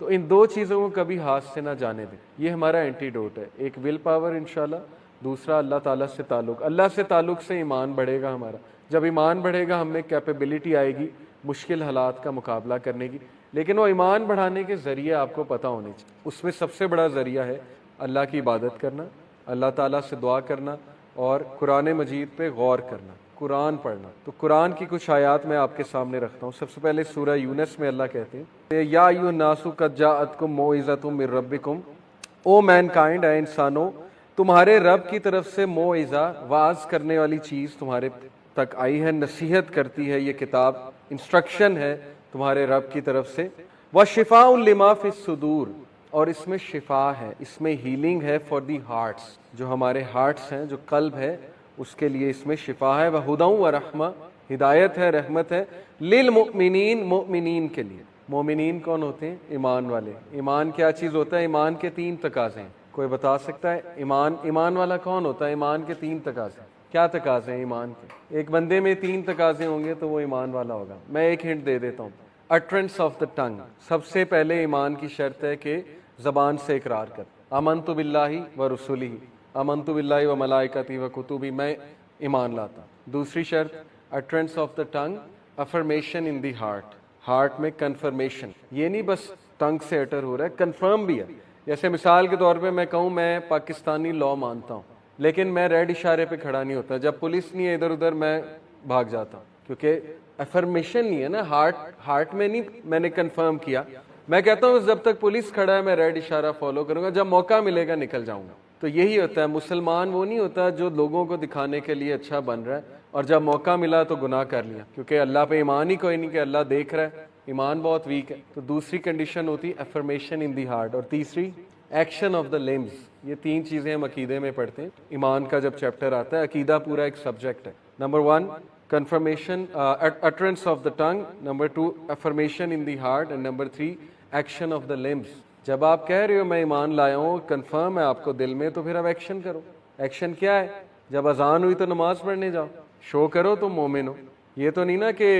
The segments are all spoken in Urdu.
تو ان دو چیزوں کو کبھی ہاتھ سے نہ جانے دیں. یہ ہمارا اینٹیڈوٹ ہے. ایک ول پاور انشاءاللہ, دوسرا اللہ تعالیٰ سے تعلق. اللہ سے تعلق سے ایمان بڑھے گا ہمارا. جب ایمان بڑھے گا ہم میں کیپیبلٹی آئے گی مشکل حالات کا مقابلہ کرنے کی. لیکن وہ ایمان بڑھانے کے ذریعے آپ کو پتہ ہونے چاہیے. اس میں سب سے بڑا ذریعہ ہے اللہ کی عبادت کرنا, اللہ تعالیٰ سے دعا کرنا اور قرآن مجید پہ غور کرنا, قرآن پڑھنا. تو قرآن کی کچھ آیات میں آپ کے سامنے رکھتا ہوں. سب سے پہلے سورہ یونس میں اللہ کہتے ہیں یا ایھا الناس قد جاءتکم موعظۃ من ربکم, او مین کائنڈ, اے انسانوں تمہارے رب کی طرف سے موعظہ, واعظ کرنے والی چیز تمہارے تک آئی ہے, نصیحت کرتی ہے یہ کتاب, انسٹرکشن ہے تمہارے رب کی طرف سے. وشفاء لما فی الصدور, اور اس میں شفا ہے, اس میں ہیلنگ ہے فار دی ہارٹس, جو ہمارے ہارٹس ہیں, جو قلب ہے اس کے لیے اس میں شفا ہے. وہدی ورحمہ, ہدایت ہے, رحمت ہے. للمؤمنین, مؤمنین کے لیے. مومنین کون ہوتے ہیں؟ ایمان والے. ایمان کیا چیز ہوتا ہے؟ ایمان کے 3 تقاضے ہیں. کوئی بتا سکتا ہے ایمان والا کون ہوتا ہے؟ ایمان کے 3 تقاضے. کیا تقاضے ہیں ایمان کے؟ ایک بندے میں 3 تقاضے ہوں گے تو وہ ایمان والا ہوگا. میں ایک ہنٹ دے دیتا ہوں. اٹرنس آف دا ٹنگ, سب سے پہلے ایمان کی شرط ہے کہ زبان سے اقرار کر. آمنت باللہ و رسولہ, آمنت باللہ و ملائکتہ و کتبہ, میں ایمان لاتا. دوسری شرط utterance of the tongue, affirmation in the heart, heart میں کنفرمیشن. یہ نہیں بس ٹنگ سے اٹر ہو رہا ہے, کنفرم بھی ہے. جیسے مثال کے طور پہ میں کہوں میں پاکستانی لا مانتا ہوں, لیکن میں ریڈ اشارے پہ کھڑا نہیں ہوتا. جب پولیس نہیں ہے ادھر ادھر میں بھاگ جاتا ہوں, کیونکہ افرمیشن نہیں ہے نا, ہارٹ میں نہیں میں نے کنفرم کیا. میں کہتا ہوں جب تک پولیس کھڑا ہے میں ریڈ اشارہ فالو کروں گا, جب موقع ملے گا نکل جاؤں گا. تو یہی ہوتا ہے, مسلمان وہ نہیں ہوتا جو لوگوں کو دکھانے کے لیے اچھا بن رہا ہے اور جب موقع ملا تو گناہ کر لیا, کیونکہ اللہ پہ ایمان ہی کوئی نہیں کہ اللہ دیکھ رہا ہے, ایمان بہت ویک ہے. تو دوسری کنڈیشن ہوتی افرمیشن ان دی ہارٹ, اور تیسری ایکشن آف دا لمز. یہ 3 چیزیں ہم عقیدے میں پڑھتے ہیں. ایمان کا جب چیپٹر آتا ہے, عقیدہ پورا ایک سبجیکٹ ہے. Number 1 confirmation, utterance of the tongue, number 2 affirmation in the heart, and number 3 action of the limbs. جب آپ کہہ رہے ہو میں ایمان لایا ہوں, کنفرم ہے آپ کو دل میں, تو پھر اب ایکشن کرو. ایکشن کیا ہے؟ جب اذان ہوئی تو نماز پڑھنے جاؤ, شو کرو تم مومن ہو. یہ تو نہیں نا کہ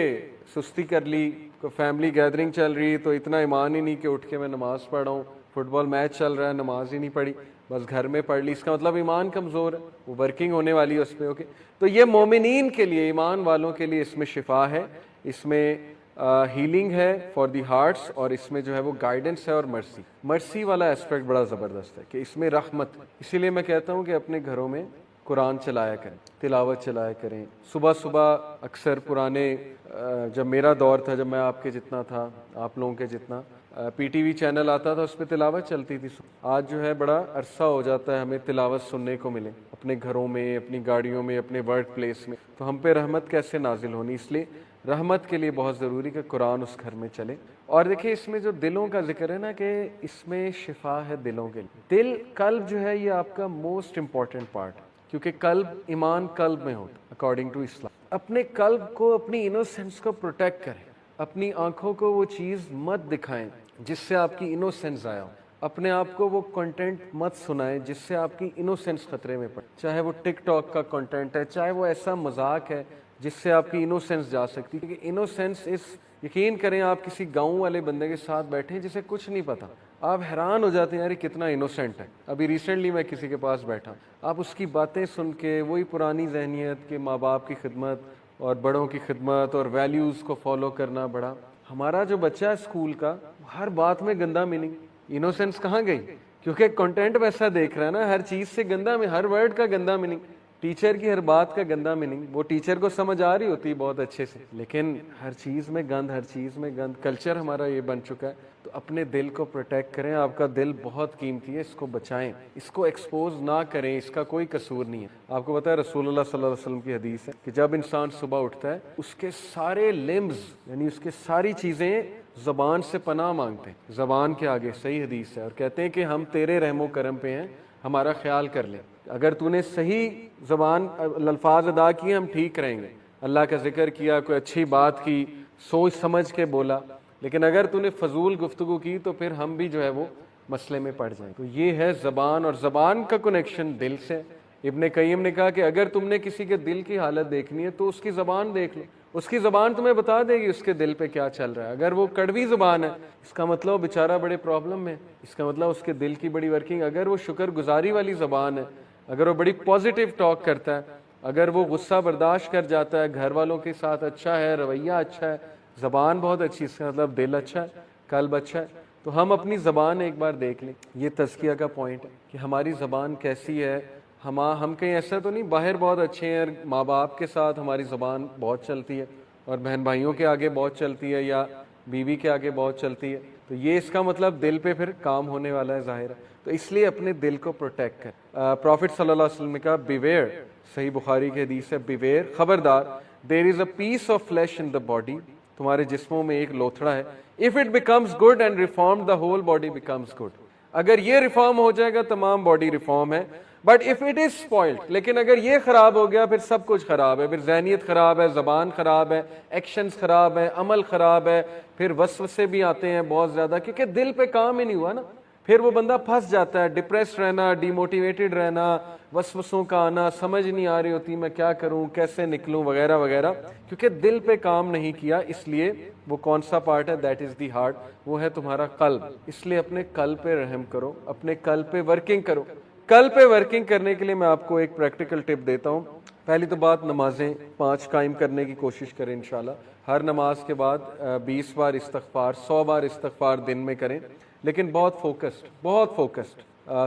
سستی کر لی, کوئی فیملی گیدرنگ چل رہی تو اتنا ایمان ہی نہیں کہ اٹھ کے میں نماز پڑھ رہا ہوں, فٹ بال میچ چل رہا ہے نماز ہی نہیں پڑھی, بس گھر میں پڑھ لی, اس کا مطلب ایمان کمزور ہے, وہ ورکنگ ہونے والی ہے اس پہ. اوکے, تو یہ مومنین کے لیے, ایمان والوں کے لیے اس میں شفا ہے, اس میں ہیلنگ ہے فار دی ہارٹس, اور اس میں جو ہے وہ گائیڈنس ہے اور مرسی. مرسی والا اسپیکٹ بڑا زبردست ہے کہ اس میں رحمت. اسی لیے میں کہتا ہوں کہ اپنے گھروں میں قرآن چلایا کریں, تلاوت چلایا کریں. صبح صبح اکثر پرانے, جب میرا دور تھا, جب میں آپ کے جتنا تھا, آپ لوگوں کے جتنا, پی ٹی وی چینل آتا تھا, اس پہ تلاوت چلتی تھی. آج جو ہے بڑا عرصہ ہو جاتا ہے ہمیں تلاوت سننے کو ملے اپنے گھروں میں, اپنی گاڑیوں میں, اپنے ورک پلیس میں. تو ہم پہ رحمت کیسے نازل ہونی؟ اس لیے رحمت کے لیے بہت ضروری کہ قرآن اس گھر میں چلے. اور دیکھیں اس میں جو دلوں کا ذکر ہے نا, کہ اس میں شفا ہے دلوں کے لیے. دل, قلب جو ہے یہ آپ کا موسٹ امپورٹنٹ پارٹ, کیونکہ قلب, ایمان قلب میں ہوتا ہے اکارڈنگ ٹو اسلام. اپنے قلب کو, اپنی انوسینس کو پروٹیکٹ کریں. اپنی آنکھوں کو وہ چیز مت دکھائیں جس سے آپ کی انوسینس ضائع ہو. اپنے آپ کو وہ کنٹینٹ مت سنائیں جس سے آپ کی انوسینس خطرے میں پڑے, چاہے وہ ٹک ٹاک کا کنٹینٹ ہے, چاہے وہ ایسا مذاق ہے جس سے آپ کی انوسینس جا سکتی ہے. کیونکہ انوسینس یقین کریں آپ کسی گاؤں والے بندے کے ساتھ بیٹھیں جسے کچھ نہیں پتا, آپ حیران ہو جاتے ہیں یار کتنا انوسینٹ ہے. ابھی ریسنٹلی میں کسی کے پاس بیٹھا, آپ اس کی باتیں سن کے وہی پرانی ذہنیت کہ ماں باپ کی خدمت اور بڑوں کی خدمت اور ویلیوز کو فالو کرنا. بڑا ہمارا جو بچہ ہے اسکول کا, ہر بات میں گندا میننگ. انوسینس کہاں گئی؟ کیونکہ کنٹینٹ ویسا دیکھ رہا ہے نا, ہر چیز سے گندا میں, ہر ورڈ کا گندا میننگ, ٹیچر کی ہر بات کا گندا میننگ. وہ ٹیچر کو سمجھ آ رہی ہوتی بہت اچھے سے, لیکن ہر چیز میں گند, ہر چیز میں گند. کلچر ہمارا یہ بن چکا ہے. تو اپنے دل کو پروٹیکٹ کریں, آپ کا دل بہت قیمتی ہے, اس کو بچائیں, اس کو ایکسپوز نہ کریں, اس کا کوئی قصور نہیں ہے. آپ کو پتہ ہے رسول اللہ صلی اللہ علیہ وسلم کی حدیث ہے کہ جب انسان صبح اٹھتا ہے اس کے سارے لمز, یعنی اس کے ساری چیزیں زبان سے پناہ مانگتے ہیں, زبان کے آگے. صحیح حدیث ہے, اور کہتے ہیں کہ ہم تیرے رحم و کرم پہ ہیں, ہمارا خیال کر لیں. اگر تو نے صحیح زبان الفاظ ادا کیے ہم ٹھیک رہیں گے, اللہ کا ذکر کیا, کوئی اچھی بات کی, سوچ سمجھ کے بولا. لیکن اگر تو نے فضول گفتگو کی تو پھر ہم بھی جو ہے وہ مسئلے میں پڑ جائیں. تو یہ ہے زبان, اور زبان کا کنیکشن دل سے. ابن قیم نے کہا کہ اگر تم نے کسی کے دل کی حالت دیکھنی ہے تو اس کی زبان دیکھ لو, اس کی زبان تمہیں بتا دے گی اس کے دل پہ کیا چل رہا ہے. اگر وہ کڑوی زبان ہے اس کا مطلب وہ بیچارہ بڑے پرابلم میں، اس کا مطلب اس کے دل کی بڑی ورکنگ. اگر وہ شکر گزاری والی زبان ہے، اگر وہ بڑی پازیٹیو ٹاک کرتا ہے، اگر وہ غصہ برداشت کر جاتا ہے، گھر والوں کے ساتھ اچھا ہے، رویہ اچھا ہے، زبان بہت اچھی، اس کا مطلب دل اچھا ہے، قلب اچھا ہے. تو ہم اپنی زبان ایک بار دیکھ لیں. یہ تزکیہ کا پوائنٹ ہے کہ ہماری زبان کیسی ہے. ہم کہیں ایسا تو نہیں باہر بہت اچھے ہیں، ماں باپ کے ساتھ ہماری زبان بہت چلتی ہے اور بہن بھائیوں کے آگے بہت چلتی ہے یا بیوی کے آگے بہت چلتی ہے، تو یہ اس کا مطلب دل پہ پھر کام ہونے والا ہے ظاہر ہے. تو اس لیے اپنے دل کو پروٹیکٹ کر. پروفٹ صلی اللہ علیہ وسلم نے کہا بیویئر، صحیح بخاری کی حدیث ہے، بیویئر، خبردار، there is a piece of flesh in the body, تمہارے جسموں میں ایک لوتھڑا ہے، if it becomes good and reform the whole body becomes good, اگر یہ ریفارم ہو جائے گا تمام باڈی ریفارم ہے. But if it is spoiled, لیکن اگر یہ خراب ہو گیا پھر سب کچھ خراب ہے، پھر ذہنیت خراب ہے، زبان خراب ہے، ایکشنز خراب ہے، عمل خراب ہے، پھر وسوسے بھی آتے ہیں بہت زیادہ کیونکہ دل پہ کام ہی نہیں ہوا نا. پھر وہ بندہ پھنس جاتا ہے، ڈپریس رہنا، ڈی موٹیویٹڈ رہنا، وسوسوں کا آنا، سمجھ نہیں آ رہی ہوتی میں کیا کروں، کیسے نکلوں وغیرہ وغیرہ، کیونکہ دل پہ کام نہیں کیا. اس لیے وہ کون سا پارٹ ہے؟ دیٹ از دی ہارٹ، وہ ہے تمہارا قلب. اس لیے اپنے قلب پہ رحم کرو، اپنے قلب پہ ورکنگ کرو. قلب پہ ورکنگ کرنے کے لیے میں آپ کو ایک پریکٹیکل ٹپ دیتا ہوں. پہلی تو بات، نمازیں 5 قائم کرنے کی کوشش کریں انشاءاللہ. ہر نماز کے بعد 20 بار استغفار، 100 بار استغفار دن میں کریں، لیکن بہت فوکسڈ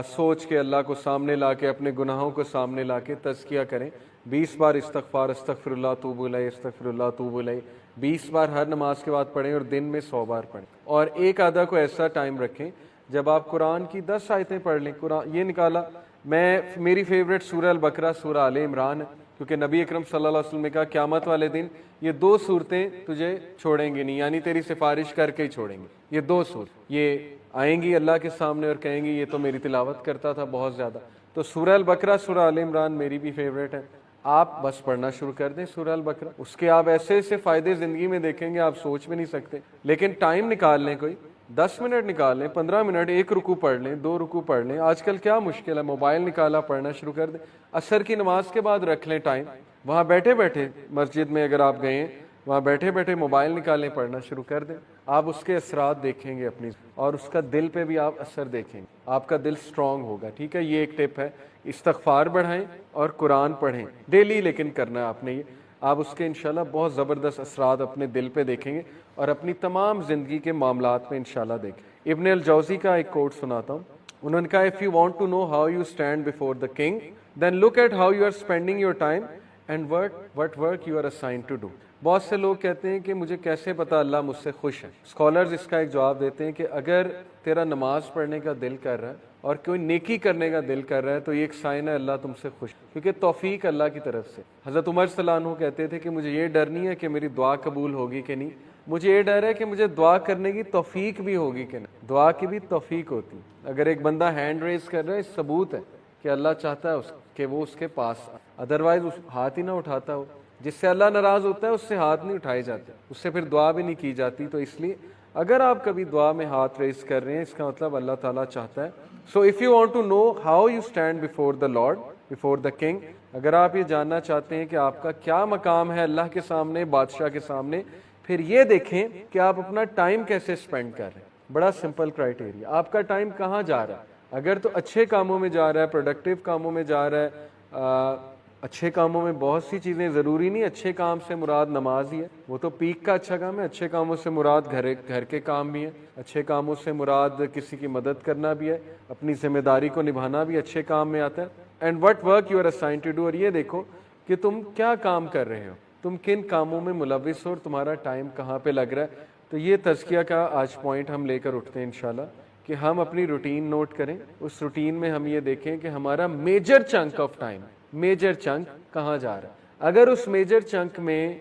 سوچ کے اللہ کو سامنے لا کے، اپنے گناہوں کو سامنے لا کے تزکیہ کریں. 20 بار استغفار، استغفر اللہ توب الیہ، استغفر اللہ توب الیہ، 20 بار ہر نماز کے بعد پڑھیں اور دن میں 100 بار پڑھیں. اور ایک آدھا کو ایسا ٹائم رکھیں جب آپ قرآن کی 10 آیتیں پڑھ لیں. قرآن یہ نکالا، میری فیوریٹ سورہ البقرہ، سورہ آل عمران ہے، کیونکہ نبی اکرم صلی اللہ علیہ وسلم نے کہا قیامت والے دن یہ 2 صورتیں تجھے چھوڑیں گی نہیں، یعنی تیری سفارش کر کے ہی چھوڑیں گی. یہ 2 صورت یہ آئیں گی اللہ کے سامنے اور کہیں گی یہ تو میری تلاوت کرتا تھا بہت زیادہ. تو سورہ البقرہ، سورہ آل عمران میری بھی فیوریٹ ہے. آپ بس پڑھنا شروع کر دیں سورہ البقرہ، اس کے آپ ایسے ایسے فائدے زندگی میں دیکھیں گے آپ سوچ بھی نہیں سکتے. لیکن ٹائم نکال لیں، کوئی 10 منٹ نکال لیں، 15 منٹ، 1 رکوع پڑھ لیں، 2 رکوع پڑھ لیں. آج کل کیا مشکل ہے، موبائل نکالا پڑھنا شروع کر دیں. عصر کی نماز کے بعد رکھ لیں ٹائم، وہاں بیٹھے بیٹھے مسجد میں اگر آپ گئے ہیں وہاں بیٹھے بیٹھے موبائل نکالیں پڑھنا شروع کر دیں. آپ اس کے اثرات دیکھیں گے اپنی، اور اس کا دل پہ بھی آپ اثر دیکھیں گے، آپ کا دل سٹرونگ ہوگا. ٹھیک ہے، یہ ایک ٹپ ہے. استغفار بڑھائیں اور قرآن پڑھیں ڈیلی، لیکن کرنا ہے آپ نے یہ. آپ اس کے انشاءاللہ بہت زبردست اثرات اپنے دل پہ دیکھیں گے اور اپنی تمام زندگی کے معاملات میں انشاءاللہ دیکھیں. ابن الجوزی کا ایک کوٹ سناتا ہوں. انہوں نے کہا if you want to know how you stand before the king then look at how you are spending your time and what work you are assigned to do. بہت سے لوگ کہتے ہیں کہ مجھے کیسے پتا اللہ مجھ سے خوش ہے. اسکالرز اس کا ایک جواب دیتے ہیں کہ اگر تیرا نماز پڑھنے کا دل کر رہا ہے اور کوئی نیکی کرنے کا دل کر رہا ہے تو یہ ایک سائن ہے اللہ تم سے خوش، کیونکہ توفیق اللہ کی طرف سے. حضرت عمر صلی اللہ عنہ کہتے تھے کہ مجھے یہ ڈر نہیں ہے کہ میری دعا قبول ہوگی کہ نہیں، مجھے یہ ڈر ہے کہ مجھے دعا کرنے کی توفیق بھی ہوگی کہ نہیں. دعا کی بھی توفیق ہوتی. اگر ایک بندہ ہینڈ ریز کر رہا ہے، ثبوت ہے کہ اللہ چاہتا ہے کہ وہ اس کے پاس، ادروائز ہاتھ ہی نہ اٹھاتا ہو. جس سے اللہ ناراض ہوتا ہے اس سے ہاتھ نہیں اٹھائے جاتے، اس سے پھر دعا بھی نہیں کی جاتی. تو اس لیے اگر آپ کبھی دعا میں ہاتھ ریز کر رہے ہیں اس کا مطلب اللہ تعالیٰ چاہتا ہے. So if you want to know how you stand before the Lord, before the king, اگر آپ یہ جاننا چاہتے ہیں کہ آپ کا کیا مقام ہے اللہ کے سامنے، بادشاہ کے سامنے، پھر یہ دیکھیں کہ آپ اپنا ٹائم کیسے اسپینڈ کر رہے ہیں. بڑا سمپل کرائیٹیریا، آپ کا ٹائم کہاں جا رہا ہے. اگر تو اچھے کاموں میں جا رہا ہے، پروڈکٹیو کاموں میں جا رہا ہے، اچھے کاموں میں بہت سی چیزیں، ضروری نہیں اچھے کام سے مراد نماز ہی ہے، وہ تو پیک کا اچھا کام ہے. اچھے کاموں سے مراد گھر کے کام بھی ہیں، اچھے کاموں سے مراد کسی کی مدد کرنا بھی ہے، اپنی ذمہ داری کو نبھانا بھی اچھے کام میں آتا ہے. And what work you are assigned to do, اور یہ دیکھو کہ تم کیا کام کر رہے ہو، تم کن کاموں میں ملوث ہو اور تمہارا ٹائم کہاں پہ لگ رہا ہے. تو یہ تزکیہ کا آج پوائنٹ ہم لے کر اٹھتے ہیں انشاءاللہ کہ ہم اپنی روٹین نوٹ کریں. اس روٹین میں ہم یہ دیکھیں کہ ہمارا major chunk of time, major chunk کہاں جا رہا ہے. اگر اس میجر چنک میں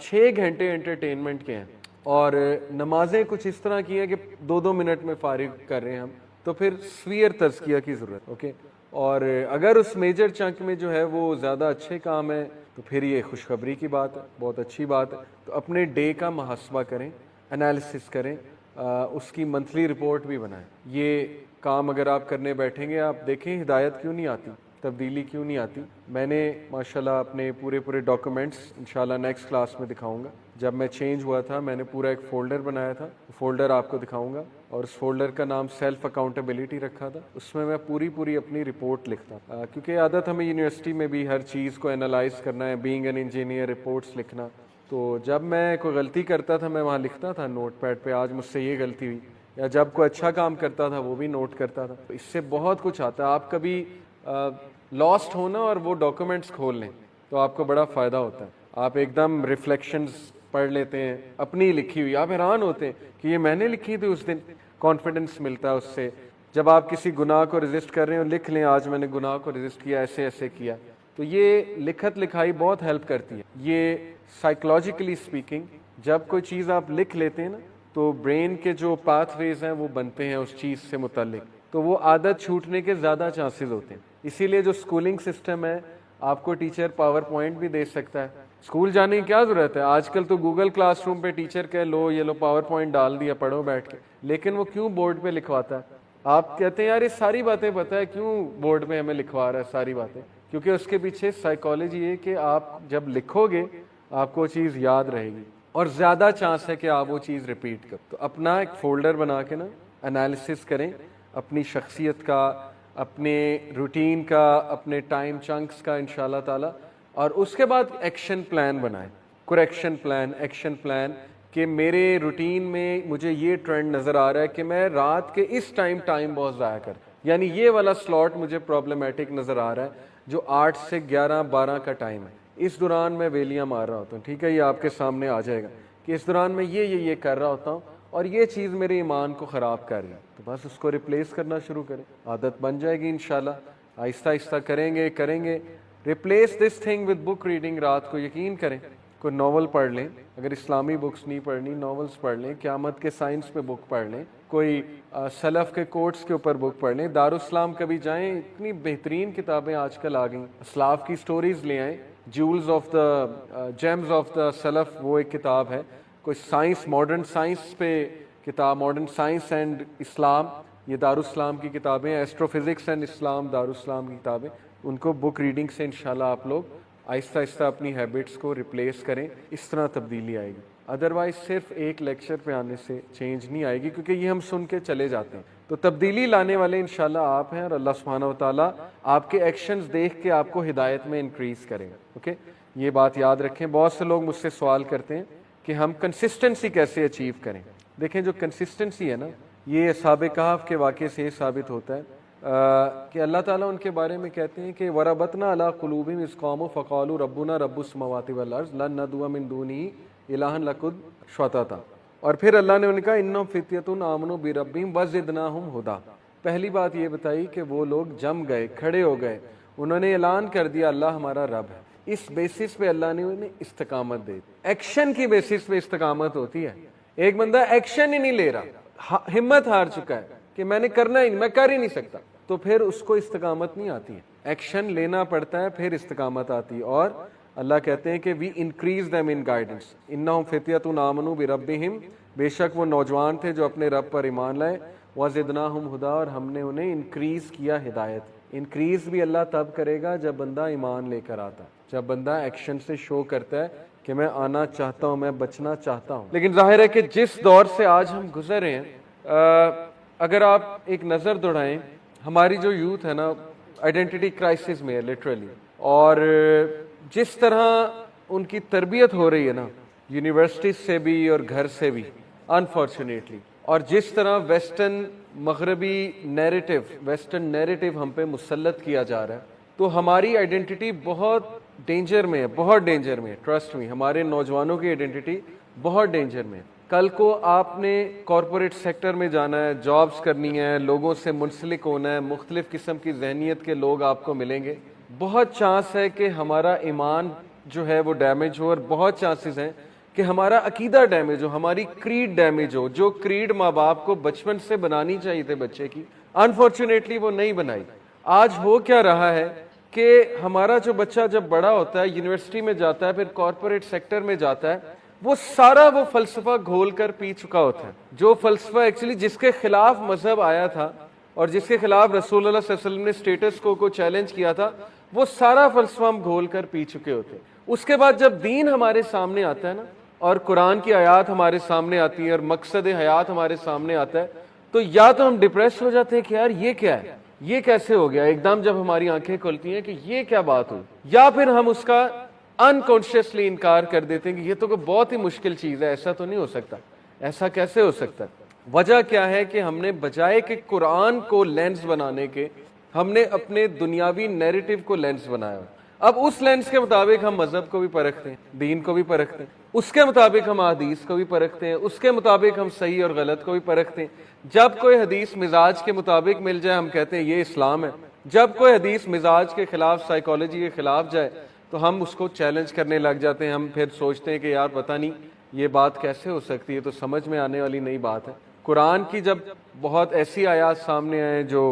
6 گھنٹے انٹرٹینمنٹ کے ہیں اور نمازیں کچھ اس طرح کی ہیں کہ 2 منٹ میں فارغ کر رہے ہیں ہم، تو پھر سویر تزکیہ کی ضرورت. اوکے، اور اگر اس میجر چنک میں جو ہے وہ زیادہ اچھے کام ہے تو پھر یہ خوشخبری کی بات ہے، بہت اچھی بات ہے. تو اپنے ڈے کا محاسبہ کریں، انالیسس کریں، اس کی منتھلی رپورٹ بھی بنائیں. یہ کام اگر آپ کرنے بیٹھیں گے آپ دیکھیں ہدایت کیوں نہیں آتی. تبدیلی کیوں نہیں آتی. میں نے ماشاءاللہ اپنے پورے ڈاکومنٹس انشاءاللہ نیکسٹ کلاس میں دکھاؤں گا. جب میں چینج ہوا تھا میں نے پورا ایک فولڈر بنایا تھا, فولڈر آپ کو دکھاؤں گا, اور اس فولڈر کا نام سیلف اکاؤنٹیبلٹی رکھا تھا. اس میں پوری اپنی رپورٹ لکھتا, کیونکہ عادت ہمیں یونیورسٹی میں بھی ہر چیز کو انالائز کرنا ہے, بینگ این انجینئر رپورٹس لکھنا. تو جب میں کوئی غلطی کرتا تھا میں وہاں لکھتا تھا نوٹ پیڈ پہ, آج مجھ سے یہ غلطی ہوئی, یا جب کوئی اچھا کام کرتا تھا وہ بھی نوٹ کرتا تھا. اس سے بہت کچھ آتا ہے. آپ کبھی لاسٹ ہونا اور وہ ڈاکومنٹس کھول لیں تو آپ کو بڑا فائدہ ہوتا ہے. آپ ایک دم ریفلیکشنز پڑھ لیتے ہیں اپنی لکھی ہوئی, آپ حیران ہوتے ہیں کہ یہ میں نے لکھی تھی اس دن. کانفیڈنس ملتا ہے اس سے. جب آپ کسی گناہ کو رزسٹ کر رہے ہو لکھ لیں آج میں نے گناہ کو رزسٹ کیا, ایسے کیا. تو یہ لکھت لکھائی بہت ہیلپ کرتی ہے. یہ سائیکولوجیکلی اسپیکنگ جب کوئی چیز آپ لکھ لیتے ہیں نا تو برین کے جو پاتھ ویز ہیں وہ بنتے ہیں اس چیز سے متعلق, تو وہ عادت چھوٹنے کے زیادہ چانسز ہوتے ہیں. اسی لیے جو اسکولنگ سسٹم ہے آپ کو ٹیچر پاور پوائنٹ بھی دے سکتا ہے. اسکول جانے کی کیا ضرورت ہے, آج کل تو گوگل کلاس روم پہ ٹیچر کہ لو یہ لو پاور پوائنٹ ڈال دیا, پڑھو بیٹھ کے. لیکن وہ کیوں بورڈ پہ لکھواتا ہے؟ آپ کہتے ہیں یار یہ ساری باتیں پتہ ہے, کیوں بورڈ پہ ہمیں لکھوا رہا ہے ساری باتیں؟ کیونکہ اس کے پیچھے سائیکالوجی ہے کہ آپ جب لکھو گے آپ کو چیز یاد رہے گی اور زیادہ چانس ہے کہ آپ وہ چیز ریپیٹ کرو. تو اپنا ایک فولڈر بنا کے نا انالیسس کریں اپنی شخصیت کا, اپنے روٹین کا, اپنے ٹائم چنکس کا انشاءاللہ تعالی, اور اس کے بعد ایکشن پلان بنائیں, کریکشن پلان, ایکشن پلان, کہ میرے روٹین میں مجھے یہ ٹرینڈ نظر آ رہا ہے کہ میں رات کے اس ٹائم بہت ضائع کر, یعنی یہ والا سلاٹ مجھے پرابلمٹک نظر آ رہا ہے جو 8 سے 11-12 کا ٹائم ہے. اس دوران میں ویلیاں مار رہا ہوتا ہوں, ٹھیک ہے, یہ آپ کے سامنے آ جائے گا کہ اس دوران میں یہ کر رہا ہوتا ہوں اور یہ چیز میرے ایمان کو خراب کر رہی ہے. تو بس اس کو ریپلیس کرنا شروع کریں, عادت بن جائے گی انشاءاللہ. آہستہ آہستہ کریں گے. Replace this thing with book reading. رات کو یقین کریں کوئی ناول پڑھ لیں, اگر اسلامی بکس نہیں پڑھنی ناولز پڑھ لیں, قیامت کے سائنس پہ بک پڑھ لیں, کوئی سلف کے کوٹس کے اوپر بک پڑھ لیں. دارالاسلام کبھی جائیں, اتنی بہترین کتابیں آج کل آ گئیں. اسلاف کی سٹوریز لے آئیں, jewels of the gems of the self وہ ایک کتاب ہے. کوئی سائنس, ماڈرن سائنس پہ کتاب, ماڈرن سائنس اینڈ اسلام, یہ دارالاسلام کی کتابیں, ایسٹرو فزکس اینڈ اسلام دارالاسلام کی کتابیں. ان کو بک ریڈنگ سے انشاءاللہ آپ لوگ آہستہ آہستہ اپنی ہیبٹس کو ریپلیس کریں, اس طرح تبدیلی آئے گی. ادروائز صرف ایک لیکچر پہ آنے سے چینج نہیں آئے گی, کیونکہ یہ ہم سن کے چلے جاتے ہیں. تو تبدیلی لانے والے انشاءاللہ آپ ہیں, اور اللہ سبحانہ و تعالیٰ آپ کے ایکشنز دیکھ کے آپ کو ہدایت میں انکریز کرے گا. اوکے, یہ بات یاد رکھیں. بہت سے لوگ مجھ سے سوال کرتے ہیں کہ ہم کنسسٹنسی کیسے اچیو کریں. دیکھیں جو کنسسٹنسی ہے نا, یہ اصحاب کہف کے واقعے سے ثابت ہوتا ہے کہ اللہ تعالیٰ ان کے بارے میں کہتے ہیں کہ وَرَبَطْنَا عَلَىٰ قُلُوبِهِمْ إِذْ قَامُوا فَقَالُوا رَبُّنَا رَبُّ السَّمَاوَاتِ وَالْأَرْضِ لَن نَّدْعُوَ مِن دُونِهِ إِلَٰهًا لَّقَدْ شَطَطَا. اور پھر اللہ نے ان کا إِنَّهُمْ فِتْيَةٌ آمَنُوا بِرَبِّهِمْ وَزِدْنَاهُمْ هُدًى. پہلی بات یہ بتائی کہ وہ لوگ جم گئے, کھڑے ہو گئے, انہوں نے اعلان کر دیا اللہ ہمارا رب ہے. اس بیسس پہ اللہ نے انہیں استقامت دے. ایکشن کی بیسس پہ استقامت ہوتی ہے. ایک بندہ ایکشن ہی نہیں لے رہا, ہمت ہار چکا ہے کہ میں نے کرنا ہی نہیں, میں کر ہی نہیں سکتا, تو پھر اس کو استقامت نہیں آتی ہے. ایکشن لینا پڑتا ہے پھر استقامت آتی ہے. اور اللہ کہتے ہیں کہ we increase them in guidance. انہم فتیۃ آمنوا بربہم, بے شک وہ نوجوان تھے جو اپنے رب پر ایمان لائے, وزدناہم ہدی, اور ہم نے انہیں انکریز کیا ہدایت. انکریز بھی اللہ تب کرے گا جب بندہ ایمان لے کر آتا ہے, جب بندہ ایکشن سے شو کرتا ہے کہ میں آنا چاہتا ہوں, میں بچنا چاہتا ہوں. لیکن ظاہر ہے کہ جس دور سے آج ہم گزر رہے ہیں, اگر آپ ایک نظر دوڑائیں, ہماری جو یوتھ ہے نا آئیڈینٹی کرائسس میں ہے لٹرلی, اور جس طرح ان کی تربیت ہو رہی ہے نا یونیورسٹیز سے بھی اور گھر سے بھی انفارچونیٹلی, اور جس طرح ویسٹرن مغربی نیریٹو, ویسٹرن نیریٹو ہم پہ مسلط کیا جا رہا ہے, تو ہماری آئیڈینٹی بہت ڈینجر میں ہے, بہت ڈینجر میں ہے. ٹرسٹ می, ہمارے نوجوانوں کی آئیڈینٹی بہت ڈینجر میں ہے. کل کو آپ نے کارپوریٹ سیکٹر میں جانا ہے, جابز کرنی ہے, لوگوں سے منسلک ہونا ہے, مختلف قسم کی ذہنیت کے لوگ آپ کو ملیں گے. بہت چانس ہے کہ ہمارا ایمان جو ہے وہ ڈیمیج ہو, اور بہت چانسز ہیں کہ ہمارا عقیدہ ڈیمیج ہو, ہماری کریڈ ڈیمیج ہو. جو کریڈ ماں باپ کو بچپن سے بنانی چاہیے تھے بچے کی, انفارچونیٹلی وہ نہیں بنائی. آج ہو کیا رہا ہے کہ ہمارا جو بچہ جب بڑا ہوتا ہے, یونیورسٹی میں جاتا ہے, پھر کارپوریٹ سیکٹر میں جاتا ہے, وہ سارا وہ فلسفہ گھول کر پی چکا ہوتا ہے. جو فلسفہ ایکچولی جس کے خلاف مذہب آیا تھا اور جس کے خلاف رسول اللہ صلی اللہ علیہ وسلم نے اسٹیٹس کو چیلنج کیا تھا، وہ سارا فلسفہ ہم گھول کر پی چکے ہوتے ہیں۔ اس کے بعد جب دین ہمارے سامنے آتا ہے نا، اور قرآن کی آیات ہمارے سامنے آتی ہے اور مقصد حیات ہمارے سامنے آتا ہے، تو یا تو ہم ڈپریس ہو جاتے ہیں کہ یار یہ کیا ہے، یہ کیسے ہو گیا، ایک دم جب ہماری آنکھیں کھلتی ہیں کہ یہ کیا بات ہوئی، یا پھر ہم اس کا انکانشیسلی انکار کر دیتے ہیں کہ یہ تو کوئی بہت ہی مشکل چیز ہے، ایسا تو نہیں ہو سکتا، ایسا کیسے ہو سکتا ہے۔ وجہ کیا ہے کہ ہم نے بجائے کہ قرآن کو لینس بنانے کے، ہم نے اپنے دنیاوی نیریٹو کو لینس بنایا۔ اب اس لینس کے مطابق ہم مذہب کو بھی پرکھتے ہیں، دین کو بھی پرکھتے ہیں، اس کے مطابق ہم حدیث کو بھی پرکھتے ہیں، اس کے مطابق ہم صحیح اور غلط کو بھی پرکھتے ہیں۔ جب کوئی حدیث مزاج کے مطابق مل جائے ہم کہتے ہیں یہ اسلام ہے، جب کوئی حدیث مزاج کے خلاف، سائیکالوجی کے خلاف جائے تو ہم اس کو چیلنج کرنے لگ جاتے ہیں۔ ہم پھر سوچتے ہیں کہ یار پتہ نہیں یہ بات کیسے ہو سکتی ہے، تو سمجھ میں آنے والی نئی بات ہے۔ قرآن کی جب بہت ایسی آیات سامنے آئیں جو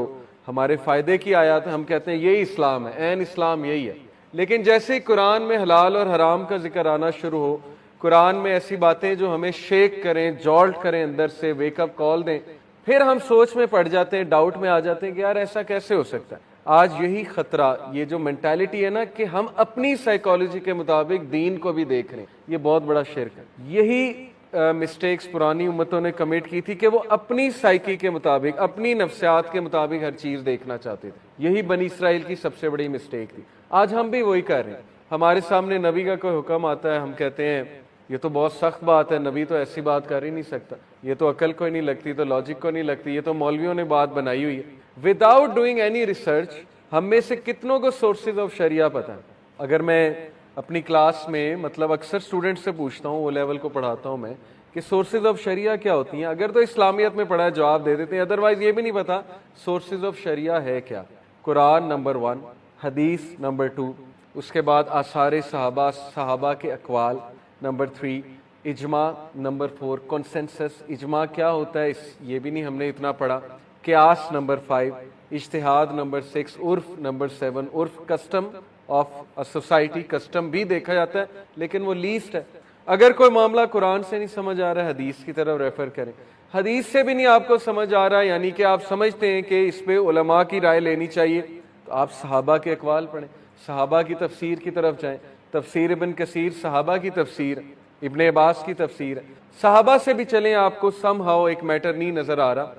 ہمارے فائدے کی آیات ہیں، ہم کہتے ہیں یہی اسلام ہے، عین اسلام یہی ہے۔ لیکن جیسے ہی قرآن میں حلال اور حرام کا ذکر آنا شروع ہو، قرآن میں ایسی باتیں جو ہمیں شیک کریں، جالٹ کریں، اندر سے ویک اپ کال دیں، پھر ہم سوچ میں پڑ جاتے ہیں، ڈاؤٹ میں آ جاتے ہیں کہ یار ایسا کیسے ہو سکتا ہے۔ آج یہی خطرہ، یہ جو مینٹالٹی ہے نا کہ ہم اپنی سائیکالوجی کے مطابق دین کو بھی دیکھ رہے ہیں، یہ بہت بڑا شرک ہے۔ یہی مسٹیکس پرانی امتوں نے کمٹ کی تھی کہ وہ اپنی سائیکی کے مطابق، اپنی نفسیات کے مطابق ہر چیز دیکھنا چاہتے تھے۔ یہی بنی اسرائیل کی سب سے بڑی مسٹیک تھی۔ آج ہم بھی وہی کر رہے ہیں۔ ہمارے سامنے نبی کا کوئی حکم آتا ہے، ہم کہتے ہیں یہ تو بہت سخت بات ہے، نبی تو ایسی بات کر ہی نہیں سکتا، یہ تو عقل کو ہی نہیں لگتی، تو لاجک کو نہیں لگتی، یہ تو مولویوں نے بات بنائی ہوئی ہے۔ وداؤٹ ڈوئنگ اینی ریسرچ، ہم میں سے کتنوں کو سورسز آف شریعہ پتہ ہے؟ اگر میں اپنی کلاس میں مطلب اکثر اسٹوڈنٹ سے پوچھتا ہوں، وہ لیول کو پڑھاتا ہوں میں، کہ سورسز آف شریعہ کیا ہوتی ہیں، اگر تو اسلامیت میں پڑھا ہے جواب دے دیتے ہیں، ادروائز یہ بھی نہیں پتا سورسز آف شریعہ ہے کیا۔ قرآن نمبر 1، حدیث نمبر 2، اس کے بعد آثار صحابہ کے اقوال نمبر 3، اجماع نمبر 4، کنسنسس، اجماع کیا ہوتا ہے یہ بھی نہیں ہم نے اتنا پڑھا، قیاس نمبر 5، اجتہاد نمبر 6، عرف نمبر 7، عرف کسٹم آف سوسائٹی، کسٹم بھی دیکھا جاتا ہے لیکن وہ لیسٹ ہے۔ اگر کوئی معاملہ قرآن سے نہیں سمجھ آ رہا ہے، حدیث کی طرف ریفر کریں۔ حدیث سے بھی نہیں آپ کو سمجھ آ رہا ہے، یعنی کہ آپ سمجھتے ہیں کہ اس پہ علماء کی رائے لینی چاہیے، تو آپ صحابہ کے اقوال پڑھیں، صحابہ کی تفسیر کی طرف جائیں۔ تفسیر ابن کثیر صحابہ کی تفسیر، ابن عباس کی تفسیر ہے، صحابہ سے بھی چلیں، آپ کو سم ہاؤ ایک میٹر نہیں نظر آ رہا۔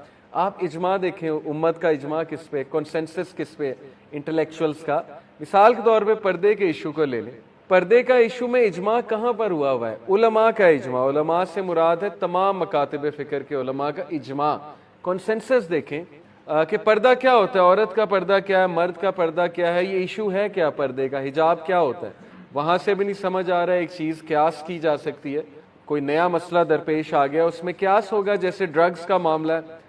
آپ اجماع دیکھیں، امت کا اجماع کس پہ، کنسنسس کس پہ، انٹلیکچوئلز کا۔ مثال کے طور پہ پردے کے ایشو کو لے لیں، پردے کا ایشو میں اجماع کہاں پر ہوا ہے؟ علماء کا اجماع، علماء سے مراد ہے تمام مکاتب فکر کے علماء کا اجماع۔ کنسنسس دیکھیں کہ پردہ کیا ہوتا ہے، عورت کا پردہ کیا ہے، مرد کا پردہ کیا ہے، یہ ایشو ہے کیا پردے کا، حجاب کیا ہوتا ہے، وہاں سے بھی نہیں سمجھ آ رہا ہے۔ ایک چیز قیاس کی جا سکتی ہے، کوئی نیا مسئلہ درپیش آ گیا، اس میں قیاس ہوگا، جیسے ڈرگز کا معاملہ ہے۔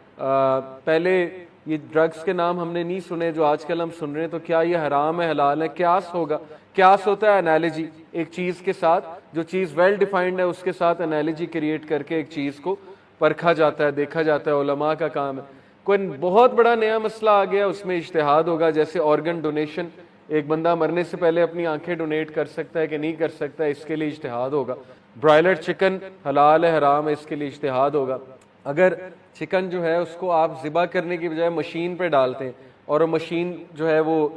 پہلے یہ ڈرگز کے نام ہم نے نہیں سنے جو آج کل ہم سن رہے ہیں، تو کیا یہ حرام ہے حلال ہے؟ قیاس ہوگا۔ قیاس ہوتا ہے انالوجی، ایک چیز کے ساتھ، جو چیز ویل ڈیفائنڈ ہے اس کے ساتھ انالوجی کریٹ کر کے ایک چیز کو پرکھا جاتا ہے، دیکھا جاتا ہے، علماء کا کام ہے۔ کوئی بہت بڑا نیا مسئلہ آ گیا، اس میں اجتہاد ہوگا، جیسے آرگن ڈونیشن، ایک بندہ مرنے سے پہلے اپنی آنکھیں ڈونیٹ کر سکتا ہے کہ نہیں کر سکتا ہے، اس کے لیے اجتہاد ہوگا۔ برائلر چکن حلال ہے حرام ہے، اس کے لیے اجتہاد ہوگا۔ اگر چکن جو ہے اس کو آپ ذبح کرنے کی بجائے مشین پہ ڈالتے ہیں، اور وہ مشین جو ہے وہ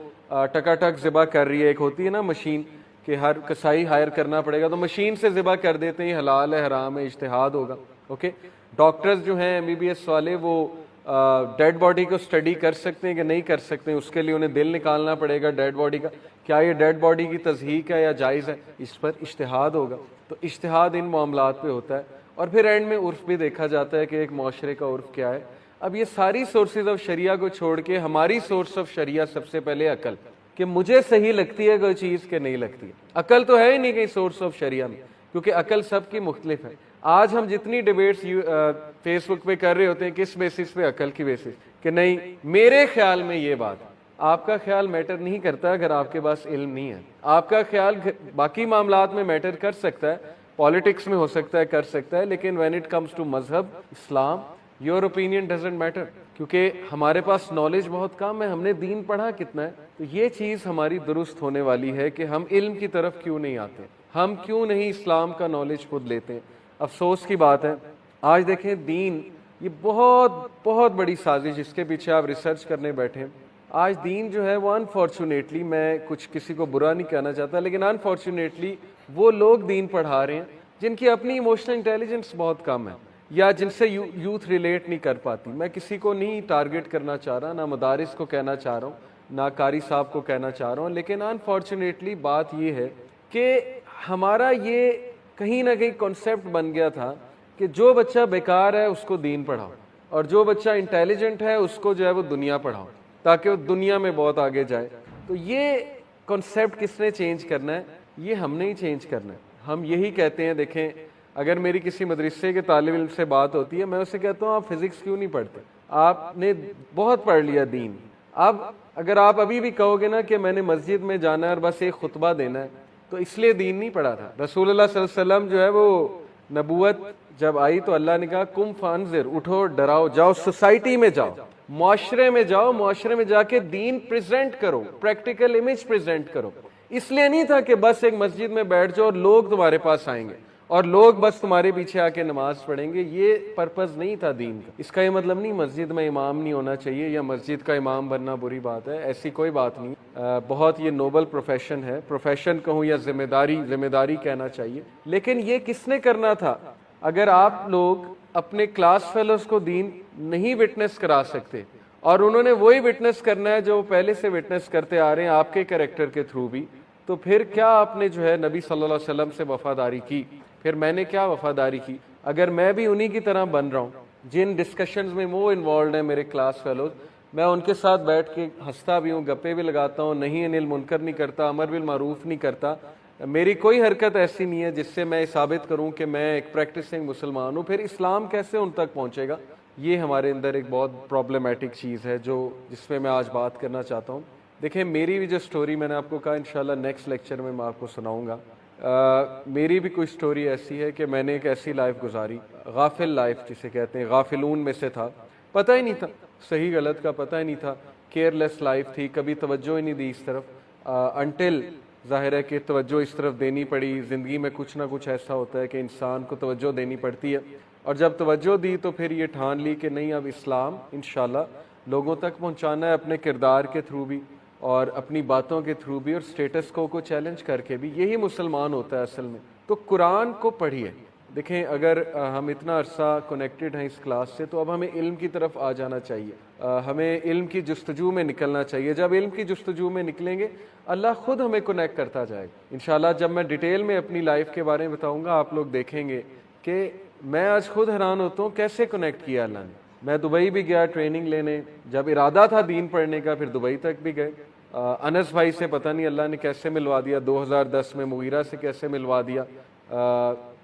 ٹکا ٹک ذبح کر رہی ہے، ایک ہوتی ہے نا مشین کہ ہر کسائی ہائر کرنا پڑے گا، تو مشین سے ذبح کر دیتے ہیں، حلال ہے حرام ہے، اجتہاد ہوگا۔ اوکے، ڈاکٹرز جو ہیں MBBS والے، وہ ڈیڈ باڈی کو اسٹڈی کر سکتے ہیں کہ نہیں کر سکتے ہیں، اس کے لیے انہیں دل نکالنا پڑے گا ڈیڈ باڈی کا، کیا یہ ڈیڈ باڈی کی تصحیح ہے یا جائز ہے، اس پر اجتہاد ہوگا۔ تو اجتہاد ان معاملات پہ ہوتا ہے، اور پھر اینڈ میں عرف بھی دیکھا جاتا ہے کہ ایک معاشرے کا عرف کیا ہے۔ اب یہ ساری سورسز آف شریعہ کو چھوڑ کے ہماری سورس آف شریعہ سب سے پہلے عقل، کہ مجھے صحیح لگتی ہے کوئی چیز کہ نہیں لگتی ہے۔ عقل تو ہے ہی نہیں کہیں سورس آف شریعہ میں، کیونکہ عقل سب کی مختلف ہے۔ آج ہم جتنی ڈیبیٹس فیس بک پہ کر رہے ہوتے ہیں، کس بیسس پہ؟ عقل کی بیسس، کہ نہیں میرے خیال میں یہ بات۔ آپ کا خیال میٹر نہیں کرتا اگر آپ کے پاس علم نہیں ہے۔ آپ کا خیال باقی معاملات میں میٹر کر سکتا ہے، پالیٹکس میں ہو سکتا ہے، کر سکتا ہے، لیکن وین اٹ کمز ٹو مذہب اسلام، یور اوپینین ڈزنٹ میٹر، کیونکہ ہمارے پاس نالج بہت کم ہے، ہم نے دین پڑھا کتنا ہے۔ تو یہ چیز ہماری درست ہونے والی ہے کہ ہم علم کی طرف کیوں نہیں آتے، ہم کیوں نہیں اسلام کا نالج خود لیتے ہیں۔ افسوس کی بات ہے، آج دیکھیں دین یہ بہت بہت بڑی سازش جس کے پیچھے آپ ریسرچ کرنے بیٹھے ہیں. آج دین جو ہے وہ انفارچونیٹلی، میں کچھ کسی کو برا نہیں کہنا چاہتا، لیکن انفارچونیٹلی وہ لوگ دین پڑھا رہے ہیں جن کی اپنی ایموشنل انٹیلیجنس بہت کم ہے، یا جن سے یوتھ ریلیٹ نہیں کر پاتی. میں کسی کو نہیں ٹارگٹ کرنا چاہ رہا، نہ مدارس کو کہنا چاہ رہا ہوں، نہ قاری صاحب کو کہنا چاہ رہا ہوں، لیکن انفارچونیٹلی بات یہ ہے کہ ہمارا یہ کہیں نہ کہیں کانسیپٹ بن گیا تھا کہ جو بچہ بیکار ہے اس کو دین پڑھاؤ، اور جو بچہ انٹیلیجنٹ ہے اس کو جو ہے وہ دنیا پڑھاؤ تاکہ وہ دنیا میں بہت آگے جائے. تو یہ کانسیپٹ کس نے چینج کرنا ہے؟ یہ ہم نے ہی چینج کرنا ہے. ہم یہی کہتے ہیں، دیکھیں اگر میری کسی مدرسے کے طالب علم سے بات ہوتی ہے، میں اسے کہتا ہوں آپ فزکس کیوں نہیں پڑھتے؟ آپ نے بہت پڑھ لیا دین. اب اگر آپ ابھی بھی کہو گے نا کہ میں نے مسجد میں جانا ہے اور بس ایک خطبہ دینا ہے، تو اس لیے دین نہیں پڑھا تھا. رسول اللہ صلی اللہ علیہ وسلم جو ہے وہ نبوت جب آئی تو اللہ نے کہا کم فانذر، اٹھو ڈراؤ، جاؤ سوسائٹی میں جاؤ، معاشرے میں جاؤ، معاشرے میں جا کے دین پریزنٹ کرو، پریکٹیکل امیج پریزنٹ کرو. اس لیے نہیں تھا کہ بس ایک مسجد میں بیٹھ جاؤ اور لوگ تمہارے پاس آئیں گے اور لوگ بس تمہارے پیچھے آ کے نماز پڑھیں گے. یہ پرپز نہیں تھا دین کا. اس کا یہ مطلب نہیں مسجد میں امام نہیں ہونا چاہیے یا مسجد کا امام بننا بری بات ہے، ایسی کوئی بات نہیں. بہت یہ نوبل پروفیشن ہے، پروفیشن کہوں یا ذمہ داری کہنا چاہیے. لیکن یہ کس نے کرنا تھا؟ اگر آپ لوگ اپنے کلاس فیلوز کو دین نہیں وٹنس کرا سکتے، اور انہوں نے وہی وٹنس کرنا ہے جو وہ پہلے سے وٹنس کرتے آ رہے ہیں آپ کے کریکٹر کے تھرو بھی، تو پھر کیا آپ نے جو ہے نبی صلی اللہ علیہ وسلم سے وفاداری کی؟ پھر میں نے کیا وفاداری کی؟ اگر میں بھی انہی کی طرح بن رہا ہوں جن ڈسکشنز میں وہ انوالوڈ ہیں میرے کلاس فیلوز، میں ان کے ساتھ بیٹھ کے ہنستا بھی ہوں، گپے بھی لگاتا ہوں، نہیں انل منکر نہیں کرتا، امر بالمعروف نہیں کرتا، میری کوئی حرکت ایسی نہیں ہے جس سے میں ثابت کروں کہ میں ایک پریکٹسنگ مسلمان ہوں، پھر اسلام کیسے ان تک پہنچے گا؟ یہ ہمارے اندر ایک بہت پرابلمیٹک چیز ہے جس پہ میں آج بات کرنا چاہتا ہوں. دیکھیں میری بھی جو سٹوری، میں نے آپ کو کہا انشاءاللہ نیکسٹ لیکچر میں آپ کو سناؤں گا. میری بھی کوئی سٹوری ایسی ہے کہ میں نے ایک ایسی لائف گزاری، غافل لائف جسے کہتے ہیں، غافلون میں سے تھا، پتہ ہی نہیں تھا صحیح غلط کا، پتہ ہی نہیں تھا، کیئر لیس لائف تھی، کبھی توجہ ہی نہیں دی اس طرف، انٹل ظاہر ہے کہ توجہ اس طرف دینی پڑی. زندگی میں کچھ نہ کچھ ایسا ہوتا ہے کہ انسان کو توجہ دینی پڑتی ہے، اور جب توجہ دی تو پھر یہ ٹھان لی کہ نہیں اب اسلام انشاءاللہ لوگوں تک پہنچانا ہے، اپنے کردار کے تھرو بھی اور اپنی باتوں کے تھرو بھی اور سٹیٹس کو چیلنج کر کے بھی. یہی مسلمان ہوتا ہے اصل میں. تو قرآن کو پڑھیے. دیکھیں اگر ہم اتنا عرصہ کنیکٹڈ ہیں اس کلاس سے تو اب ہمیں علم کی طرف آ جانا چاہیے، ہمیں علم کی جستجو میں نکلنا چاہیے. جب علم کی جستجو میں نکلیں گے اللہ خود ہمیں کنیکٹ کرتا جائے گا انشاءاللہ. جب میں ڈیٹیل میں اپنی لائف کے بارے میں بتاؤں گا آپ لوگ دیکھیں گے کہ میں آج خود حیران ہوتا ہوں کیسے کنیکٹ کیا اللہ نے. میں دبئی بھی گیا ٹریننگ لینے، جب ارادہ تھا دین پڑھنے کا پھر دبئی تک بھی گئے. انس بھائی سے پتہ نہیں اللہ نے کیسے ملوا دیا، 2010 میں مغیرہ سے کیسے ملوا دیا.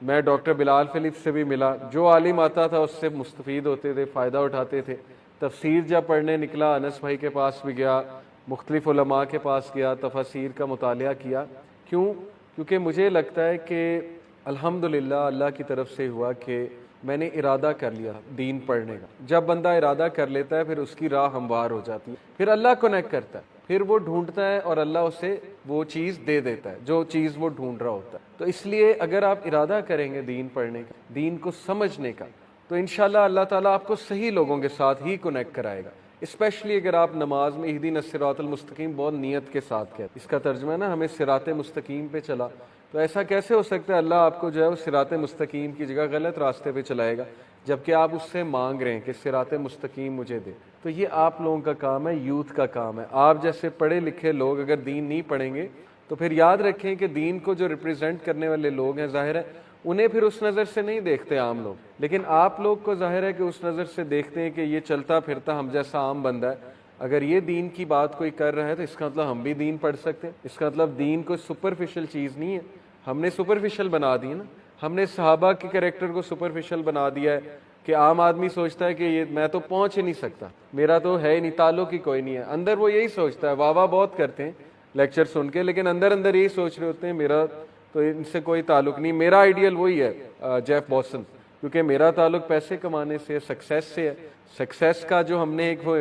میں ڈاکٹر بلال فلپ سے بھی ملا، جو عالم آتا تھا اس سے مستفید ہوتے تھے، فائدہ اٹھاتے تھے. تفسیر جب پڑھنے نکلا انس بھائی کے پاس بھی گیا، مختلف علماء کے پاس گیا، تفاسیر کا مطالعہ کیا. کیونکہ مجھے لگتا ہے کہ الحمدللہ اللہ کی طرف سے ہوا کہ میں نے ارادہ کر لیا دین پڑھنے کا. جب بندہ ارادہ کر لیتا ہے پھر اس کی راہ ہموار ہو جاتی ہے، پھر اللہ کنیکٹ کرتا ہے، پھر وہ ڈھونڈتا ہے اور اللہ اسے وہ چیز دے دیتا ہے جو چیز وہ ڈھونڈ رہا ہوتا ہے. تو اس لیے اگر آپ ارادہ کریں گے دین پڑھنے کا، دین کو سمجھنے کا، تو انشاءاللہ اللہ تعالیٰ آپ کو صحیح لوگوں کے ساتھ ہی کنیکٹ کرائے گا. اسپیشلی اگر آپ نماز میں اہدینا الصراط المستقیم بہت نیت کے ساتھ کہتے، اس کا ترجمہ ہے نا ہمیں صراط مستقیم پہ چلا. تو ایسا کیسے ہو سکتا ہے اللہ آپ کو جو ہے وہ صراط مستقیم کی جگہ غلط راستے پہ چلائے گا جبکہ آپ اس سے مانگ رہے ہیں کہ صراط مستقیم مجھے دے. تو یہ آپ لوگوں کا کام ہے، یوتھ کا کام ہے. آپ جیسے پڑھے لکھے لوگ اگر دین نہیں پڑھیں گے تو پھر یاد رکھیں کہ دین کو جو ریپرزینٹ کرنے والے لوگ ہیں ظاہر ہے انہیں پھر اس نظر سے نہیں دیکھتے عام لوگ، لیکن آپ لوگ کو ظاہر ہے کہ اس نظر سے دیکھتے ہیں کہ یہ چلتا پھرتا ہم جیسا عام بندہ ہے. اگر یہ دین کی بات کوئی کر رہا ہے تو اس کا مطلب ہم بھی دین پڑھ سکتے ہیں. اس کا مطلب دین کوئی سپرفیشل چیز نہیں ہے. ہم نے سپرفیشل بنا دی نا، ہم نے صحابہ کے کریکٹر کو سپرفیشل بنا دیا ہے کہ عام آدمی سوچتا ہے کہ یہ میں تو پہنچ ہی نہیں سکتا، میرا تو ہے ہی نہیں، تعلق ہی کوئی نہیں ہے. اندر وہ یہی سوچتا ہے، واہ واہ بہت کرتے ہیں لیکچر سن کے، لیکن اندر اندر یہی سوچ رہے ہوتے ہیں میرا تو ان سے کوئی تعلق نہیں. میرا آئیڈیل وہی ہے جیف بوسن، کیونکہ میرا تعلق پیسے کمانے سے، سکسیس سے ہے. سکسیس کا جو ہم نے ایک وہ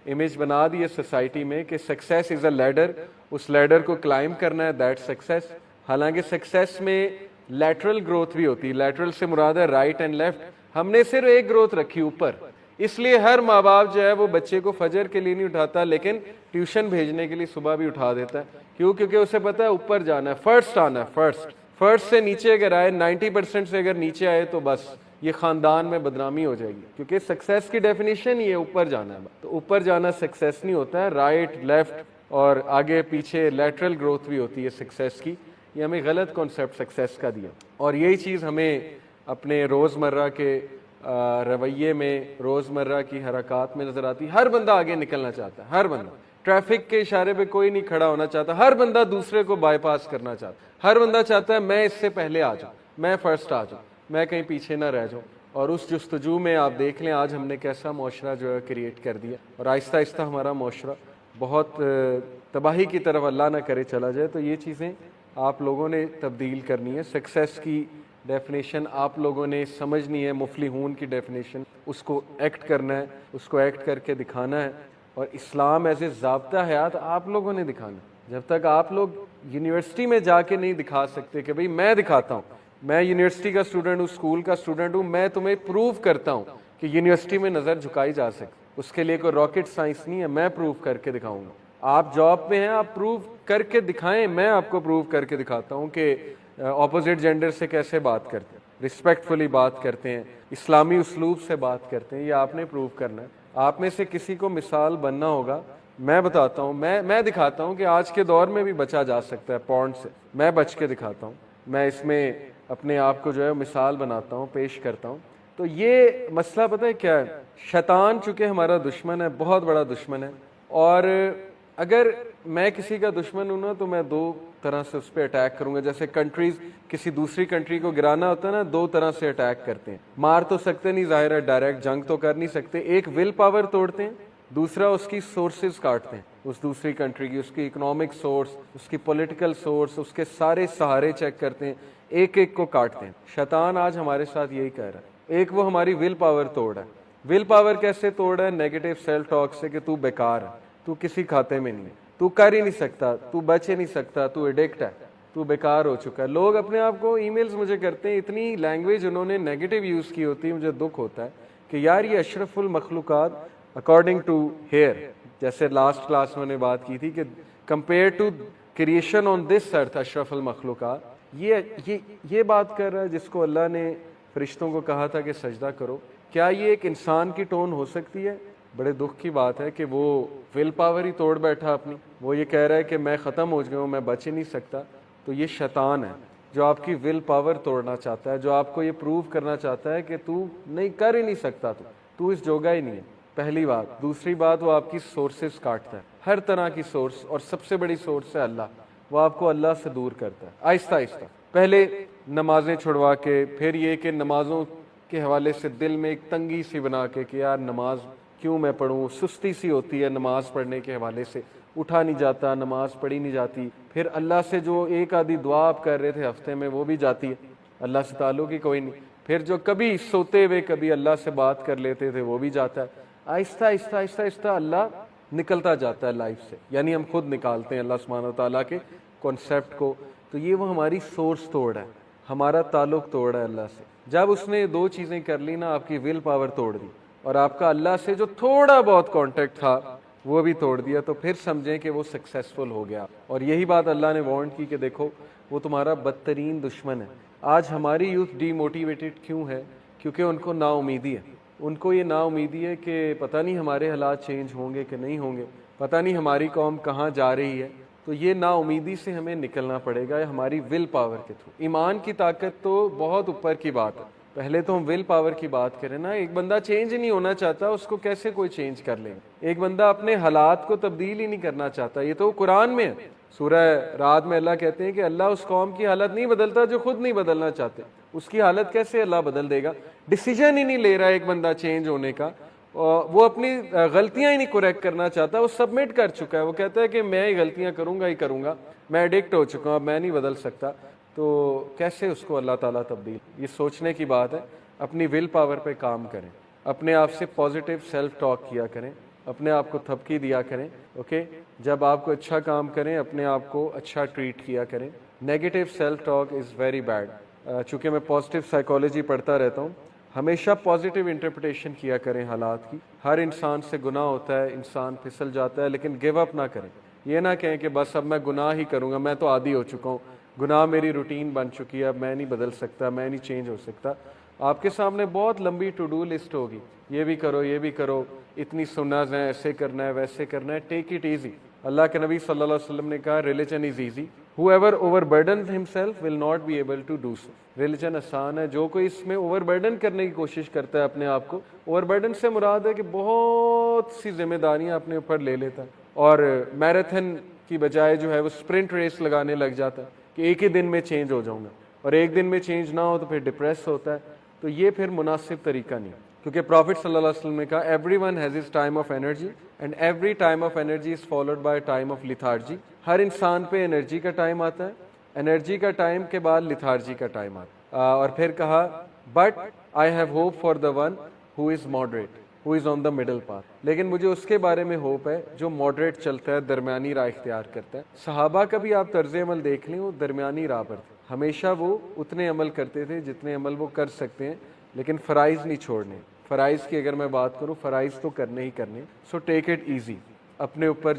امیج بنا دی ہے سوسائٹی میں کہ سکسیس از اے لیڈر، اس لیڈر کو کلائم کرنا ہے، دیٹ سکسیس. حالانکہ سکسیس میں لیٹرل گروتھ بھی ہوتی ہے. لیٹرل سے مراد ہے رائٹ اینڈ لیفٹ. ہم نے صرف ایک گروتھ رکھی اوپر. اس لیے ہر ماں باپ جو ہے وہ بچے کو فجر کے لیے نہیں اٹھاتا لیکن ٹیوشن بھیجنے کے لیے صبح بھی اٹھا دیتا ہے. کیوں؟ کیونکہ اسے پتا ہے اوپر جانا ہے, فرسٹ آنا ہے. فرسٹ سے نیچے اگر آئے 90% سے اگر نیچے آئے تو بس یہ خاندان میں بدنامی ہو جائے گی, کیونکہ سکسیس کی ڈیفینیشن یہ اوپر جانا ہے. تو اوپر جانا سکسیس نہیں ہوتا ہے, رائٹ لیفٹ اور آگے پیچھے لیٹرل گروتھ بھی ہوتی ہے سکسیس کی. یہ ہمیں غلط کانسیپٹ سکسیس کا دیا, اور یہی چیز ہمیں اپنے روزمرہ کے رویے میں, روزمرہ کی حرکات میں نظر آتی. ہر بندہ آگے نکلنا چاہتا ہے, ہر بندہ. ٹریفک کے اشارے پہ کوئی نہیں کھڑا ہونا چاہتا, ہر بندہ دوسرے کو بائی پاس کرنا چاہتا ہے. ہر بندہ چاہتا ہے میں اس سے پہلے آ جاؤں, میں فرسٹ آ جاؤں, میں کہیں پیچھے نہ رہ جاؤں. اور اس جستجو میں آپ دیکھ لیں آج ہم نے کیسا معاشرہ جو ہے کریٹ کر دیا, اور آہستہ آہستہ ہمارا معاشرہ بہت تباہی کی طرف اللہ نہ کرے چلا جائے. تو یہ چیزیں آپ لوگوں نے تبدیل کرنی ہے. سکسیس کی ڈیفینیشن آپ لوگوں نے سمجھنی ہے, مفلحون کی ڈیفینیشن, اس کو ایکٹ کرنا ہے, اس کو ایکٹ کر کے دکھانا ہے. اور اسلام ایز اے ضابطہ حیات آپ لوگوں نے دکھانا ہے. جب تک آپ لوگ یونیورسٹی میں جا کے نہیں دکھا سکتے کہ بھئی میں دکھاتا ہوں, میں یونیورسٹی کا اسٹوڈنٹ ہوں, اسکول کا اسٹوڈنٹ ہوں, میں تمہیں پروو کرتا ہوں کہ یونیورسٹی میں نظر جھکائی جا سکتی, اس کے لیے کوئی راکٹ سائنس نہیں ہے, میں پروو کر کے دکھاؤں گا. آپ جاب پہ ہیں, آپ پروو کر کے دکھائیں, میں آپ کو پروو کر کے دکھاتا ہوں کہ اپوزٹ جینڈر سے کیسے بات کرتے ہیں, رسپیکٹفلی بات کرتے ہیں, اسلامی اسلوب سے بات کرتے ہیں. یہ آپ نے پروو کرنا ہے. آپ میں سے کسی کو مثال بننا ہوگا. میں بتاتا ہوں, میں دکھاتا ہوں کہ آج کے دور میں بھی بچا جا سکتا ہے پورن سے. میں بچ کے دکھاتا ہوں, میں اس میں اپنے آپ کو جو ہے مثال بناتا ہوں, پیش کرتا ہوں. تو یہ مسئلہ پتہ ہے کیا ہے, شیطان چونکہ ہمارا دشمن ہے, بہت بڑا دشمن ہے, اور اگر میں کسی کا دشمن ہوں نا تو میں دو طرح سے اس پہ اٹیک کروں گا. جیسے کنٹریز کسی دوسری کنٹری کو گرانا ہوتا ہے نا, دو طرح سے اٹیک کرتے ہیں. مار تو سکتے نہیں, ظاہر ہے ڈائریکٹ جنگ تو کر نہیں سکتے. ایک ول پاور توڑتے ہیں, دوسرا اس کی سورسز کاٹتے ہیں, اس دوسری کنٹری کی, اس کی اکنامک سورس, اس کی پولیٹیکل سورس, اس کے سارے سہارے چیک کرتے ہیں, ایک ایک کو کاٹتے ہیں. شیطان آج ہمارے ساتھ یہی کہہ رہا ہے. ایک وہ ہماری ول پاور توڑ ہے. ول پاور کیسے توڑ ہے؟ نیگیٹو سیلف ٹاک سے کہ تو بیکار ہے, تو کسی کھاتے میں نہیں ہے, تو کر ہی نہیں سکتا, تو بچ ہی نہیں سکتا, تو ایڈکٹ ہے, تو بیکار ہو چکا ہے. لوگ اپنے آپ کو ای میلز مجھے کرتے ہیں, اتنی لینگویج انہوں نے نیگیٹو یوز کی ہوتی ہے, مجھے دکھ ہوتا ہے کہ یار یہ اشرف المخلوقات اکارڈنگ ٹو ہیئر, جیسے لاسٹ کلاس میں نے بات کی تھی کہ کمپیئر ٹو کریشن آن دس ارتھ اشرف المخلوقات, یہ بات کر رہا ہے جس کو اللہ نے فرشتوں کو کہا تھا کہ سجدہ کرو. کیا یہ ایک انسان کی ٹون ہو سکتی ہے؟ بڑے دکھ کی بات ہے کہ وہ ول پاور ہی توڑ بیٹھا اپنی. وہ یہ کہہ رہا ہے کہ میں ختم ہو گیا ہوں, میں بچ ہی نہیں سکتا. تو یہ شیطان ہے جو آپ کی ول پاور توڑنا چاہتا ہے, جو آپ کو یہ پروو کرنا چاہتا ہے کہ تو نہیں کر ہی نہیں سکتا, تو اس جوگا ہی نہیں ہے. پہلی بات. دوسری بات, وہ آپ کی سورسز کاٹتا ہے, ہر طرح کی سورس, اور سب سے بڑی سورس ہے اللہ. وہ آپ کو اللہ سے دور کرتا ہے آہستہ آہستہ. پہلے نمازیں چھڑوا کے, پھر یہ کہ نمازوں کے حوالے سے دل میں ایک تنگی سی بنا کے کہ یار نماز کیوں میں پڑھوں, سستی سی ہوتی ہے نماز پڑھنے کے حوالے سے, اٹھا نہیں جاتا, نماز پڑھی نہیں جاتی. پھر اللہ سے جو ایک آدھی دعا آپ کر رہے تھے ہفتے میں وہ بھی جاتی ہے, اللہ سے تعلق ہی کوئی نہیں. پھر جو کبھی سوتے ہوئے کبھی اللہ سے بات کر لیتے تھے وہ بھی جاتا ہے. آہستہ آہستہ آہستہ آہستہ اللہ نکلتا جاتا ہے لائف سے, یعنی ہم خود نکالتے ہیں اللہ سبحانہ و تعالیٰ کے کانسیپٹ کو. تو یہ وہ ہماری سورس توڑ ہے, ہمارا تعلق توڑ ہے اللہ سے. جب اس نے دو چیزیں کر لی نا, آپ کی ول پاور توڑ دی اور آپ کا اللہ سے جو تھوڑا بہت کانٹیکٹ تھا وہ بھی توڑ دیا, تو پھر سمجھیں کہ وہ سکسیسفل ہو گیا. اور یہی بات اللہ نے وارن کی کہ دیکھو وہ تمہارا بدترین دشمن ہے. آج ہماری یوتھ ڈی موٹیویٹڈ کیوں ہے؟ کیونکہ ان کو نا امیدی ہے. ان کو یہ نا امیدی ہے کہ پتہ نہیں ہمارے حالات چینج ہوں گے کہ نہیں ہوں گے, پتہ نہیں ہماری قوم کہاں جا رہی ہے. تو یہ نا امیدی سے ہمیں نکلنا پڑے گا ہماری ول پاور کے تھرو. ایمان کی طاقت تو بہت اوپر کی بات ہے, پہلے تو ہم ول پاور کی بات کریں نا. ایک بندہ چینج نہیں ہونا چاہتا, اس کو کیسے کوئی چینج کر لے گا؟ ایک بندہ اپنے حالات کو تبدیل ہی نہیں کرنا چاہتا. یہ تو قرآن میں ہے, سورہ رعد میں اللہ کہتے ہیں کہ اللہ اس قوم کی حالت نہیں بدلتا جو خود نہیں بدلنا چاہتے. اس کی حالت کیسے اللہ بدل دے گا؟ ڈیسیجن ہی نہیں لے رہا ایک بندہ چینج ہونے کا, وہ اپنی غلطیاں ہی نہیں کریکٹ کرنا چاہتا, وہ سبمٹ کر چکا ہے. وہ کہتا ہے کہ میں ہی غلطیاں کروں گا ہی کروں گا, میں ایڈکٹ ہو چکا ہوں, اب میں نہیں بدل سکتا. تو کیسے اس کو اللہ تعالیٰ تبدیل؟ یہ سوچنے کی بات ہے. اپنی ول پاور پہ کام کریں, اپنے آپ سے پازیٹیو سیلف ٹاک کیا کریں, اپنے آپ کو تھپکی دیا کریں. اوکے, جب آپ کو اچھا کام کریں اپنے آپ کو اچھا ٹریٹ کیا کریں. Negative self talk is very bad. چونکہ میں پازیٹیو سائیکالوجی پڑھتا رہتا ہوں ہمیشہ پازیٹیو انٹرپریٹیشن کیا کریں حالات کی. ہر انسان سے گناہ ہوتا ہے, انسان پھسل جاتا ہے, لیکن گیو اپ نہ کریں. یہ نہ کہیں کہ بس اب میں گناہ ہی کروں گا, میں تو عادی ہو چکا ہوں, گناہ میری روٹین بن چکی ہے, اب میں نہیں بدل سکتا, میں نہیں چینج ہو سکتا. آپ کے سامنے بہت لمبی ٹو ڈو لسٹ ہوگی, یہ بھی کرو, یہ بھی کرو, اتنی سناز ہیں, ایسے کرنا ہے, ویسے کرنا ہے. Take it easy. اللہ کے نبی صلی اللہ علیہ وسلم نے کہا religion is easy, whoever overburdens himself will not be able to do so. Religion آسان ہے, جو کوئی اس میں اوور برڈن کرنے کی کوشش کرتا ہے اپنے آپ کو. اوور برڈن سے مراد ہے کہ بہت سی ذمہ داریاں اپنے اوپر لے لیتا ہے اور میراتھن کی بجائے جو ہے وہ اسپرنٹ ریس لگانے لگ جاتا ہے کہ ایک ہی دن میں چینج ہو جاؤں گا, اور ایک دن میں چینج نہ ہو تو پھر ڈپریس ہوتا ہے. تو یہ پھر مناسب طریقہ نہیں, کیونکہ پروفٹ صلی اللہ علیہ وسلم نے کہا everyone has his time of energy and every time of energy is followed by time of lethargy. ہر انسان پہ انرجی کا ٹائم آتا ہے, انرجی کا ٹائم کے بعد لیتھارجی کا ٹائم آتا ہے. اور پھر کہا but I have hope for the one who is moderate, who is on the middle path. لیکن مجھے اس کے بارے میں ہوپ ہے جو ماڈریٹ چلتا ہے, درمیانی راہ اختیار کرتا ہے. صحابہ کا بھی آپ طرز عمل دیکھ لیں, وہ درمیانی راہ پر تھے. ہمیشہ وہ اتنے عمل کرتے تھے جتنے عمل وہ کر سکتے ہیں, لیکن فرائض نہیں چھوڑنے. فرائض کی اگر میں بات کروں, فرائض تو کرنے ہی کرنے. سو ٹیک اٹ ایزی, اپنے اوپر